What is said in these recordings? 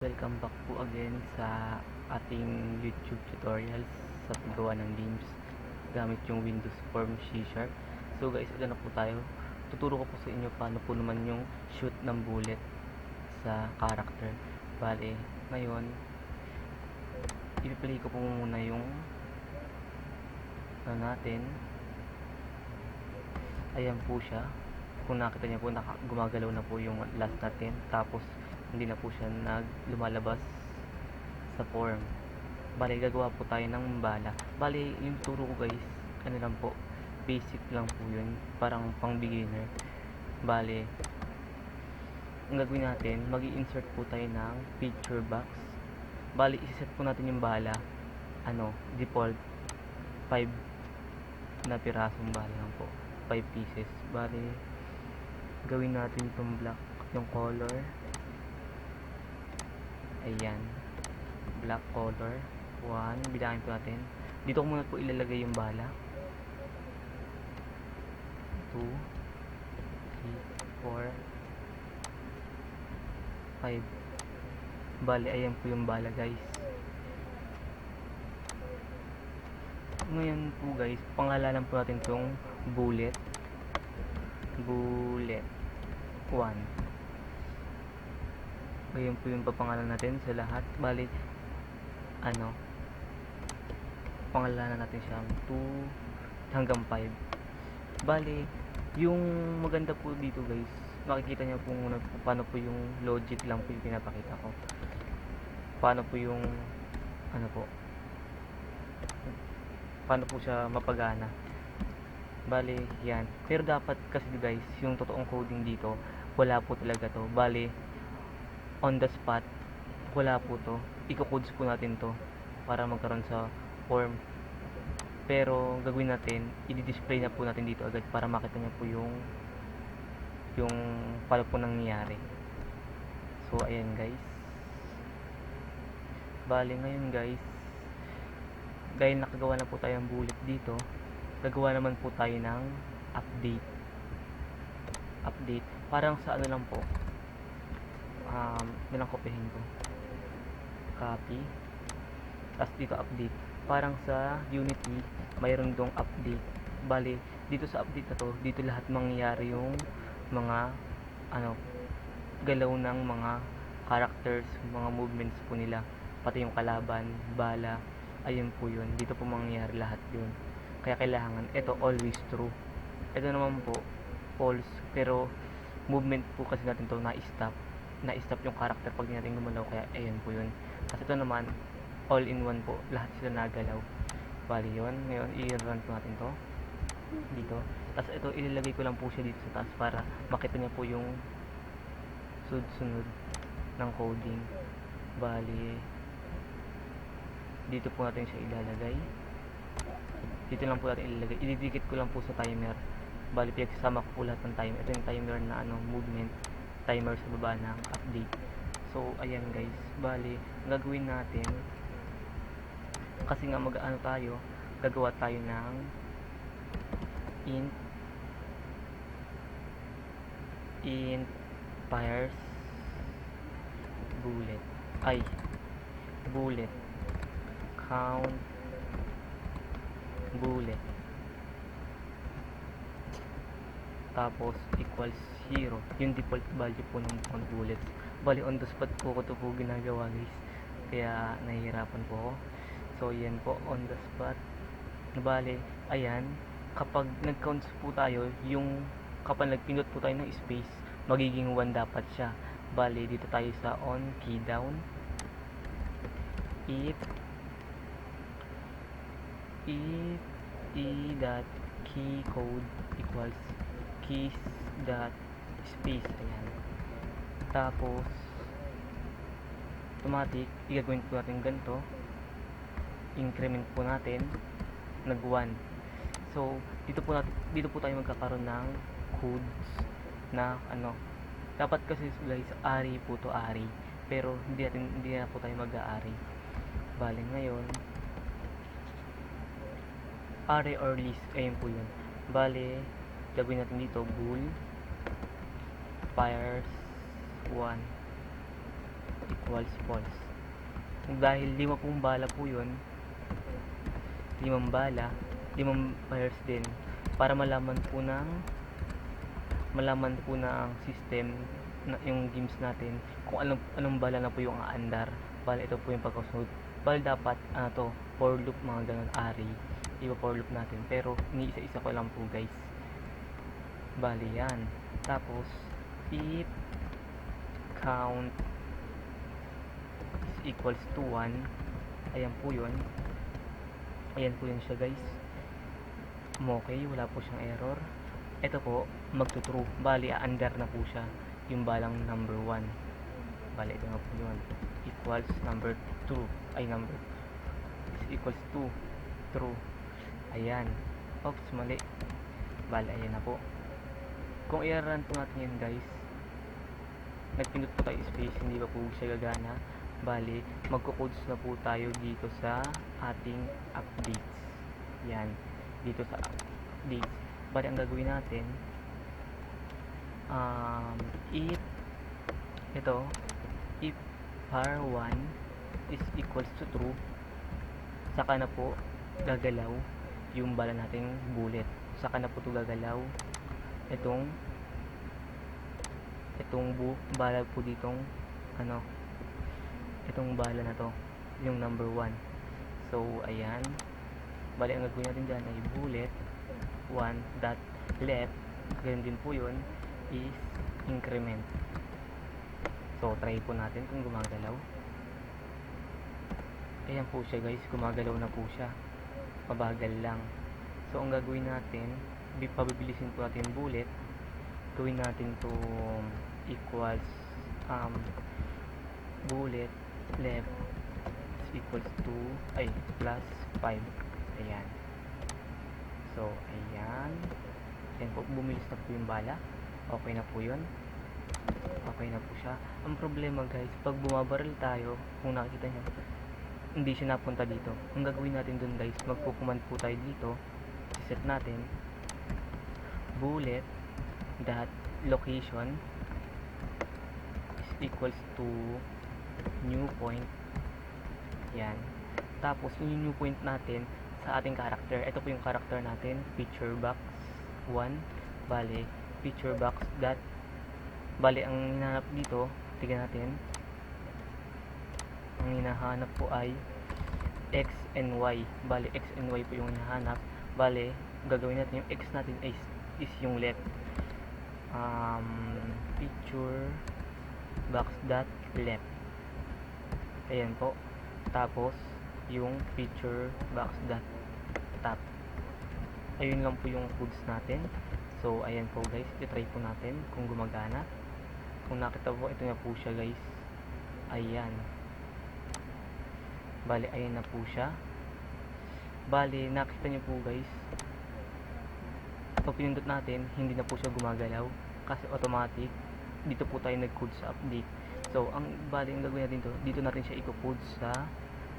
Welcome back po again sa ating YouTube tutorials sa paggawa ng games gamit yung Windows Form C#. So guys, ito na po tayo. Tuturo ko po sa inyo paano po naman yung shoot ng bullet sa character. Bale, ngayon i-play ko po muna yung natin. Ayan po siya. Kung nakita niyo po, gumagalaw na po yung last natin. Tapos hindi na po siya lumalabas sa form. Bale, gagawa po tayo ng bala. Bale, yung turo ko guys, ano lang po, basic lang po yun, parang pang beginner. Bale, ang gagawin natin, mag-i-insert po tayo ng picture box. Bale, isi-set po natin yung bala, default 5 na pirasong bala lang po, 5 pieces. Bale, gawin natin itong black, yung color. Ayan, black color 1, bilangin po natin. Dito ko muna po ilalagay yung bala. 2 3 4 5. Bale, ayan po yung bala guys. Ngayon po guys, pangalanan po natin tong bullet 1. Ngayon po yung papangalan natin sa lahat. Bali, pangalanan natin siya 2 hanggang 5. Bali, yung maganda po dito guys, makikita niyo po muna paano po yung logic lang po yung pinapakita ko. Paano po yung paano po siya mapagana. Bali, yan. Pero dapat kasi guys, yung totoong coding dito, wala po talaga to. Bali, on the spot, wala po to. Iko-codes po natin to para magkaroon sa form. Pero gagawin natin, i-display na po natin dito agad para makita niya po yung paano po nangyayari. So ayan guys. Bali ngayon guys, dahil nakagawa na po tayo ng bullet dito, gagawa naman po tayo ng update. Parang sa lang po, nilang kopyahin ko, copy, tapos dito update. Parang sa Unity mayroon dong update. Bali, dito sa update na to, dito lahat mangyayari yung mga galaw ng mga characters, mga movements po nila, pati yung kalaban, bala, ayun po yun, dito po mangyayari lahat yun. Kaya kailangan ito always true. Ito naman po false, pero movement po kasi natin to na-stop yung character pag di natin gumalaw, kaya ayun po yun. Kasi ito naman all in one po, lahat sila nagalaw. Bali yun, ngayon i-run po natin to dito. Tapos ito ilalagay ko lang po siya dito sa taas para makita niya po yung sunod ng coding. Bali dito po natin siya ilalagay. Dito lang po natin ilalagay. Ididikit ko lang po sa timer. Bali pinagsasama ko po lahat ng timer. Ito yung timer na movement timer sa baba ng update. So ayan guys, bali gagawin natin, kasi nga gagawa tayo ng int fires bullet count bullet, tapos equals 0, yung default value po ng bullets. Bali on the spot po ko ito po ginagawa guys, kaya nahihirapan po ako. So yan po, on the spot. Bali, ayan, kapag nag-counts po tayo, kapag nagpindot po tayo ng space, magiging 1 dapat siya. Bali, dito tayo sa on key down, if e.key code equals keys dot space. Ayan, tapos automatic igagawin po natin ganito, increment po natin nag 1. So dito po tayo magkakaroon ng codes na dapat kasi guys ari po to, ari, pero hindi na po tayo mag-aari. Bali ngayon array or list, ayun po yun. Bali gagawin natin dito bool fires 1. equals false. Dahil 5 pong bala po yun, 5 bala, 5 pairs din, para malaman po ng system na yung games natin kung anong bala na po yung aandar. Bali ito po yung pagkasunod. Bali dapat for loop, mga ganun ari, iba for loop natin, pero iniisa-isa ko lang po guys. Bali yan. Tapos if count is equals to 1, ayan po yun siya guys. Okay, wala po siyang error. Ito po magto-true, bali aandar na po siya yung balang number 1. Bali ito nga po yun, equals number 2 is equals to true. Ayan, oops, mali. Bali ayan na po. Kung i-run po natin yan guys, nagpindot po tayo space, hindi pa po siya gagana. Bali magko-codes na po tayo dito sa ating updates. Yan, dito sa updates. Bali ang gagawin natin, if var1 is equals to true, saka na po gagalaw yung bala nating bullet. Saka na po ito gagalaw itong bala po ditong itong bala na to, yung number 1. So ayan, bali ang gagawin natin dyan ay bullet 1 dot left, ganyan din po yun, is increment. So try po natin kung gumagalaw. Ayan po siya guys, gumagalaw na po siya, mabagal lang. So ang gagawin natin, pabibilisin po natin bullet, gawin natin to equals bullet left is equals to plus 5. Ayan. So ayan po, bumilis na po yung bala. Okay na po yun, okay na po siya. Ang problema guys, pag bumabaril tayo, kung nakikita nyo, hindi siya napunta dito. Ang gagawin natin dun guys, magpo-command po tayo dito, set natin bullet dot location is equals to new point. Yan. Tapos yung new point natin sa ating character, ito po yung character natin, picture box 1. Bale picture box dot, bale ang hinahanap dito, tignan natin, ang hinahanap po ay x and y. Bale x and y po yung hinahanap. Bale gagawin natin yung x natin is yung left. Picture box dot left, ayan po. Tapos yung picture box dot top, ayun lang po yung codes natin. So ayan po guys, i-try po natin kung gumagana. Kung nakita po, ito na po siya guys. Ayan, bali ayan na po siya. Bali nakita nyo po guys, pag pinindot natin, hindi na po siya gumagalaw kasi automatic. Dito po tayo nag-code sa update. So ang bali ang gagawin natin dito natin siya i-code sa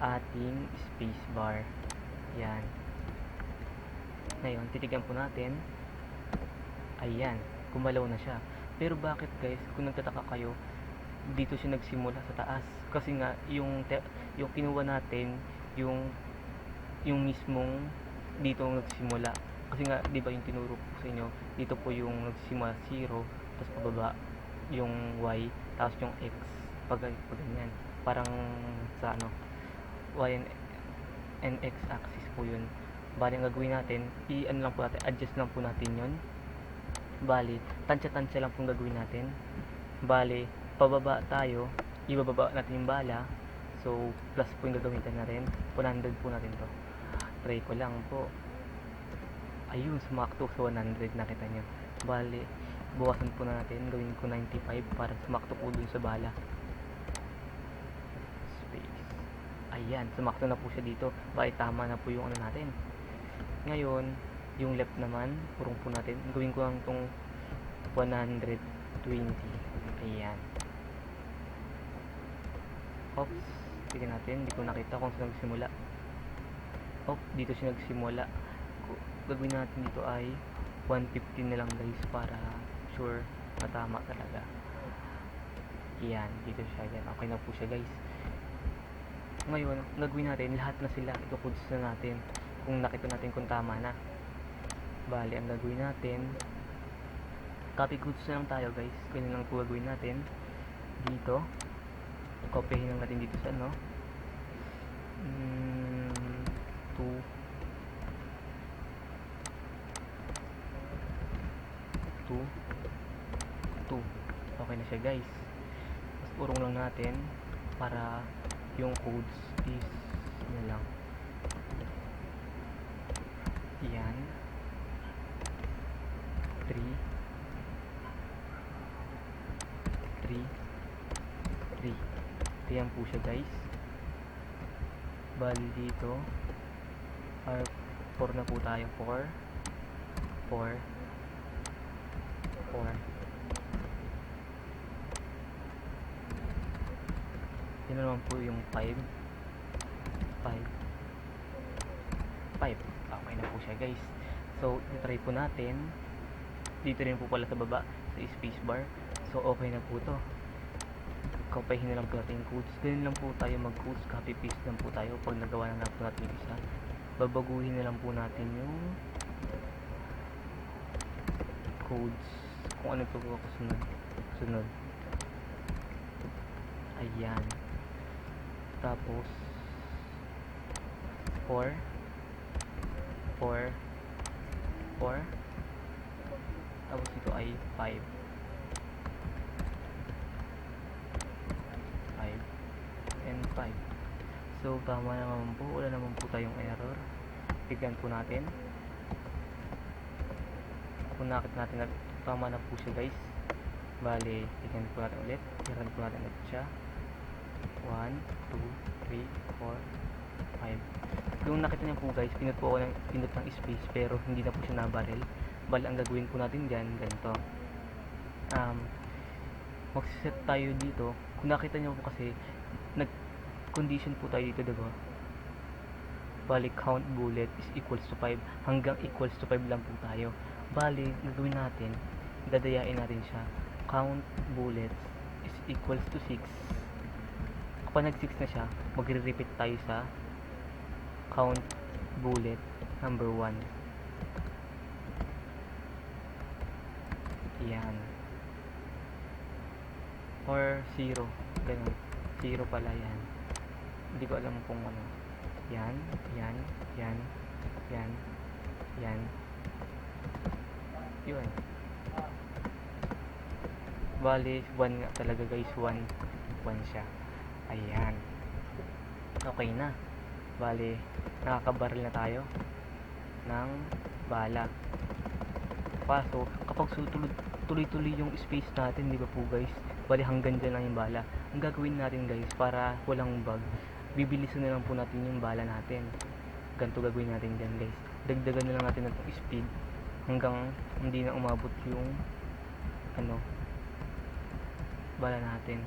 ating spacebar. Yan. Ngayon titigan po natin. Ayan, gumalaw na siya. Pero bakit guys, kung nagtataka kayo, dito siya nagsimula sa taas? Kasi nga yung kinuha natin, yung mismong dito nagsimula. Kasi nga, di ba yung tinuro ko sa inyo, dito po yung nagsimula 0, tapos pababa yung y, tapos yung x, pag ganyan. Parang sa y and x axis po yun. Bali ang gagawin natin, adjust lang po natin yun. Bali tansya lang pong gagawin natin. Bali pababa tayo, ibababa natin yung bala. So plus po yung gagawin na rin, 100 po natin to. Try ko lang po. Ayun, sumakto sa 100, nakita nyo. Bali bawasan po natin, gawin ko 95 para sumakto po dun sa bala. Space. Ayan, sumakto na po siya dito. Bali tama na po yung natin. Ngayon yung left naman, purong po natin, gawin ko lang itong 120. Ayan. Oops, tignan natin, hindi ko nakita kung saan nagsimula. Dito siya nagsimula. Gagawin natin dito ay 150 na lang guys, para sure matama talaga. Yan, dito siya. Yan, okay na po siya guys. Ngayon, gagawin natin, lahat na sila, ikukuds na natin kung nakita natin kung tama na. Bali, ang gagawin natin, copy codes na lang tayo guys. Ganyan lang po gagawin natin. Dito, copyhin lang natin dito sa ano. 2 2 okay na siya guys. Tapos urong lang natin para yung codes is ano lang. Yan. 3 yan po siya guys. Bali dito R4 na po tayo. 4 yun naman po yung 5 okay na po siya guys. So itry po natin dito rin po pala sa baba sa spacebar. So okay na po to. Copyhin na lang po natin yung codes. Ganyan lang po tayo mag codes, copy paste lang po tayo pag nagawa na po natin yung isa. Babaguhin na lang po natin yung codes kung ano po ako sunod. Ayan. Tapos 4 tapos ito ay 5 and 5. So tama naman po, wala naman po tayong error. Tignan po natin kung nakita natin na tama na po siya guys. Bale, tignan po natin ulit, i-run po natin ulit siya. 1, 2, 3, 4, 5. Kung nakita niyo po guys, pinot po ako ng space pero hindi na po siya nabaril. Bali, ang gagawin po natin dyan, ganito. Magsiset tayo dito. Kung nakita niyo po kasi, nag-condition po tayo dito, diba? Bali, count bullet is equals to 5. Hanggang equals to 5 lang po tayo. Bali, gagawin natin, dadayain natin siya. Count bullets is equals to 6. Kapag nag 6 na siya, magre-repeat tayo sa count bullet number 1. Yan. Or 0. Ganun. 0 pala yan. Hindi ko alam kung ano. Yan. Yun. Bali, 1 nga talaga guys. 1 siya. Ayan. Okay na. Bali, nakakabaril na tayo ng bala. Kaso, kapag tuloy-tuloy yung space natin, di ba po guys? Bali, hanggang dyan lang yung bala. Ang gagawin natin guys, para walang bug, bibilisan na lang po natin yung bala natin. Ganito gagawin natin dyan guys. Dagdagan na lang natin ng speed hanggang hindi na umabot yung bala natin.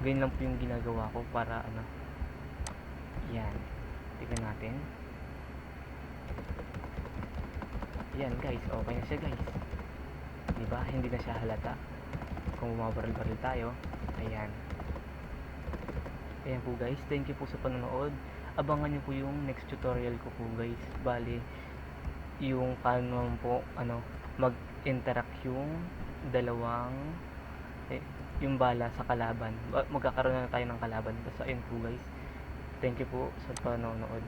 Ganyan lang po yung ginagawa ko para yan. Tignan natin. Yan guys, okay na siya guys. Diba? Hindi na siya halata kung bumabaril-baril tayo. Ayan. Ayan po guys, thank you po sa panonood. Abangan nyo po yung next tutorial ko po guys. Bali, yung paano po mag-interact yung dalawang yung bala sa kalaban. Magkakaroon na tayo ng kalaban. Basta ayun po guys. Thank you po sa panonood.